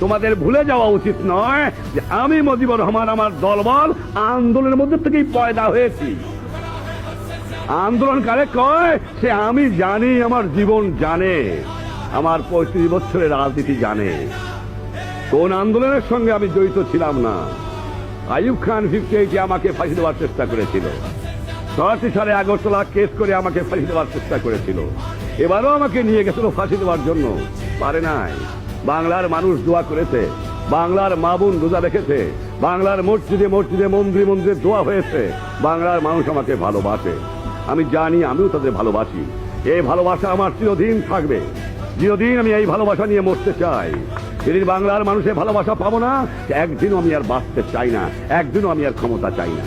তোমাদের ভুলে যাওয়া উচিত নয় যে আমি মুজিবুর রহমান আমার দলবল আন্দোলনের মধ্যে থেকেই পয়দা হয়েছি। আন্দোলন কারে কয় সে আমি জানি, আমার জীবন জানে, আমার 35 বছরের রাজনীতি জানে। কোন আন্দোলনের সঙ্গে আমি জড়িত ছিলাম না। আইয়ুব খান 58 আমাকে ফাঁসি দেওয়ার চেষ্টা করেছিল। 86 সালে আগরতলা কেস করে আমাকে ফাঁসি দেওয়ার চেষ্টা করেছিল। এবারও আমাকে নিয়ে গেছিল ফাঁসি দেওয়ার জন্য, পারে নাই। বাংলার মানুষ দোয়া করেছে, বাংলার মা বোন রোজা রেখেছে, বাংলার মসজিদে মসজিদে মন্দিরে মন্দিরে দোয়া হয়েছে। বাংলার মানুষ আমাকে ভালোবাসে, আমি জানি, আমিও তাদের ভালোবাসি। এই ভালোবাসা আমার চিরদিন থাকবে, চিরদিন আমি এই ভালোবাসা নিয়ে মরতে চাই। সেদিন বাংলার মানুষের ভালোবাসা পাবো না, একদিনও আমি আর বাঁচতে চাই না, একদিনও আমি আর ক্ষমতা চাই না।